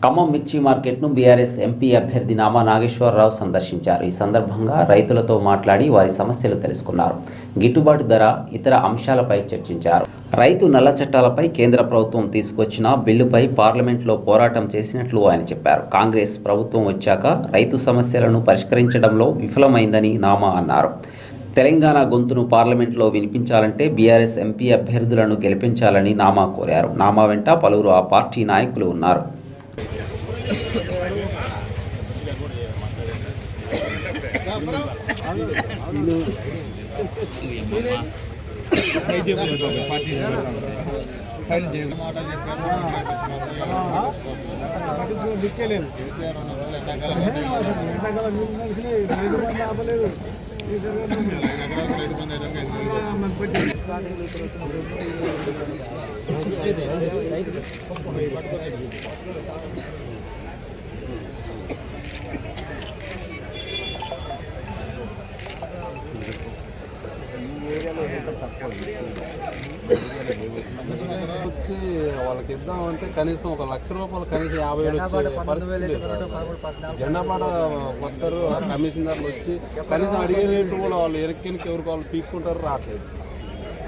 ఖమ్మం మిర్చి మార్కెట్ను BRS MP అభ్యర్థి నామా నాగేశ్వరరావు సందర్శించారు. ఈ సందర్భంగా రైతులతో మాట్లాడి వారి సమస్యలు తెలుసుకున్నారు. గిట్టుబాటు ధర, ఇతర అంశాలపై చర్చించారు. రైతు నల్ల చట్టాలపై కేంద్ర ప్రభుత్వం తీసుకొచ్చిన బిల్లుపై పార్లమెంట్లో పోరాటం చేసినట్లు ఆయన చెప్పారు. కాంగ్రెస్ ప్రభుత్వం వచ్చాక రైతు సమస్యలను పరిష్కరించడంలో విఫలమైందని నామా అన్నారు. తెలంగాణ గొంతును పార్లమెంట్లో వినిపించాలంటే బీఆర్ఎస్ ఎంపీ అభ్యర్థులను గెలిపించాలని నామా కోరారు. నామా వెంట పలువురు ఆ పార్టీ నాయకులు ఉన్నారు. వచ్చి వాళ్ళకి ఇద్దామంటే కనీసం ₹1,00,000 కనీసం 50,000 జెండాపాట వస్తారు. కమిషనర్లు వచ్చి కనీసం అడిగే రేటు కూడా వాళ్ళు ఎనక్కి ఎవరికి వాళ్ళు తీసుకుంటారు, రావట్లేదు.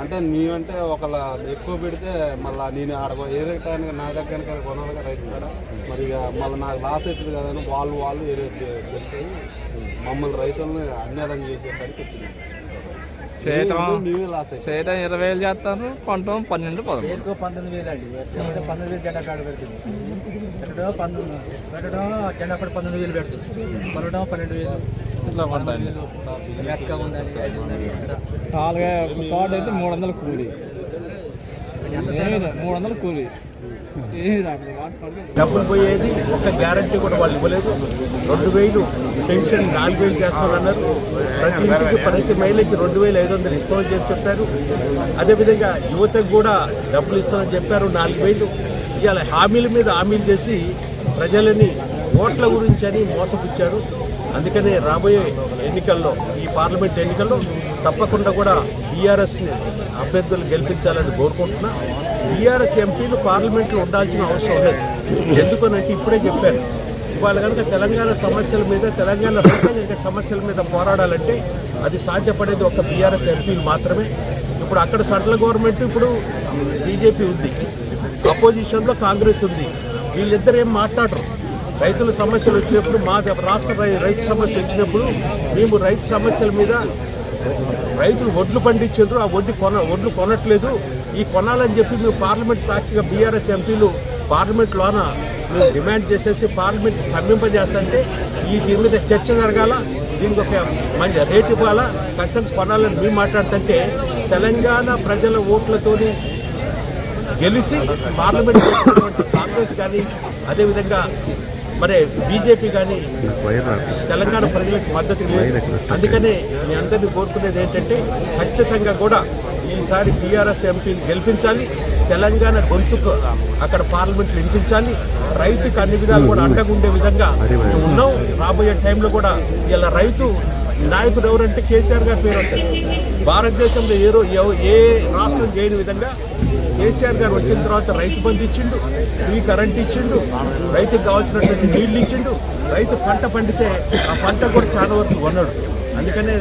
అంటే నీవంటే ఒకళ్ళ ఎక్కువ పెడితే మళ్ళీ నేను ఆడ ఏ రేటానికి నా దగ్గర కొనాలిగా రైతు కదా, మరి ఇక మళ్ళీ నాకు లాస్ అవుతుంది కదా అని వాళ్ళు ఏ రేటు పెడతాయి. మమ్మల్ని రైతులను అన్యాయం చేసేసరికి వచ్చింది. చేయటం 20,000 చేస్తారు, కొంటాం 12,000 ఎక్కువ 19,000 అండి. 19,000 జెండా కాడ పెడుతుంది, పెట్టడం జెండా కాడ 19,000 పెడుతుంది, కొనడం 12,000 ఇట్లా కొంటాయి. లెక్క ఉందని నాలుగే తోట అయితే 300 కూలి, 300 కూలి. డబ్బులు పోయేది ఒక గ్యారంటీ కూడా వాళ్ళు ఇవ్వలేదు. 2,000 పెన్షన్ 4,000 చేస్తామన్నారు. ప్రతి మహిళకి 2,500 ఇస్తామని చెప్పి చెప్పారు. అదేవిధంగా యువతకు కూడా డబ్బులు ఇస్తామని చెప్పారు 4,000. ఇవాళ హామీల మీద హామీలు చేసి ప్రజలని ఓట్ల గురించి అని మోసపుచ్చారు. అందుకనే రాబోయే ఎన్నికల్లో, ఈ పార్లమెంట్ ఎన్నికల్లో తప్పకుండా కూడా బీఆర్ఎస్ని అభ్యర్థులు గెలిపించాలని కోరుకుంటున్నా. బీఆర్ఎస్ ఎంపీలు పార్లమెంట్లో ఉండాల్సిన అవసరం లేదు. ఎందుకనంటే ఇప్పుడే చెప్పారు, ఇవాళ కనుక తెలంగాణ సమస్యల మీద, తెలంగాణ రైతాంగ సమస్యల మీద పోరాడాలంటే అది సాధ్యపడేది ఒక బీఆర్ఎస్ ఎంపీలు మాత్రమే. ఇప్పుడు అక్కడ సెంట్రల్ గవర్నమెంట్, ఇప్పుడు బీజేపీ ఉంది, అపోజిషన్లో కాంగ్రెస్ ఉంది. వీళ్ళిద్దరు ఏం మాట్లాడరు. రైతుల సమస్యలు వచ్చినప్పుడు, మా రాష్ట్ర రైతు సమస్య వచ్చినప్పుడు మేము రైతు సమస్యల మీద, రైతులు వడ్లు పండించారు, ఆ వడ్లు కొనట్లేదు, ఈ కొనాలని చెప్పి మేము పార్లమెంట్ సాక్షిగా బీఆర్ఎస్ ఎంపీలు పార్లమెంట్లోన మేము డిమాండ్ చేసేసి పార్లమెంట్ స్తంభింపజేస్తుంటే దీని మీద చర్చ జరగాల, దీనికి ఒక మంచి రేటు ఇవ్వాలా, ఖచ్చితంగా కొనాలని మేము మాట్లాడుతుంటే తెలంగాణ ప్రజల ఓట్లతోని గెలిచి పార్లమెంట్ కాంగ్రెస్ కానీ, అదేవిధంగా మరి బీజేపీ కానీ తెలంగాణ ప్రజలకు మద్దతు లేదు. అందుకనే మీ అందరినీ కోరుకునేది ఏంటంటే ఖచ్చితంగా కూడా ఈసారి బీఆర్ఎస్ ఎంపీని గెలిపించాలి, తెలంగాణ గొంతుకు అక్కడ పార్లమెంట్లో వినిపించాలి, రైతుకు అన్ని విధాలు కూడా అండగా ఉండే విధంగా మేము ఉన్నాం. రాబోయే టైంలో కూడా ఇలా రైతు నాయకుడు ఎవరంటే కేసీఆర్ గారి పేరు ఉంటుంది. భారతదేశంలో ఏ రాష్ట్రం చేయని విధంగా కేసీఆర్ గారు వచ్చిన తర్వాత రైతు బంధు ఇచ్చిండు, ఫ్రీ కరెంట్ ఇచ్చిండు, రైతుకు కావాల్సినటువంటి నీళ్లు ఇచ్చిండు. రైతు పంట పండితే ఆ పంట కూడా చాలా వరకు కొన్నాడు. అందుకనే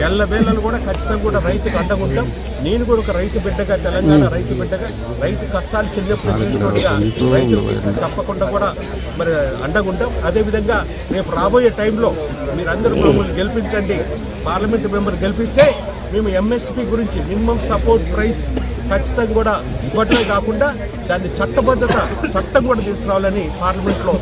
ఎల్లవేళలు కూడా ఖచ్చితంగా కూడా రైతుకు అండగుంటాం. నేను కూడా ఒక రైతు బిడ్డగా, తెలంగాణ రైతు బిడ్డగా, రైతు కష్టాలు చిన్నప్పుడు చూసినట్టుగా రైతు తప్పకుండా కూడా మరి అండగుంటాం. అదేవిధంగా రేపు రాబోయే టైంలో మీరందరూ మమ్మల్ని గెలిపించండి, పార్లమెంటు మెంబర్ గెలిపిస్తే మేము ఎంఎస్పీ గురించి, మినిమం సపోర్ట్ ప్రైస్ ఖచ్చితంగా కూడా ఇవ్వటమే కాకుండా దాన్ని చట్టబద్ధత, చట్టం కూడా తీసుకురావాలని పార్లమెంట్లో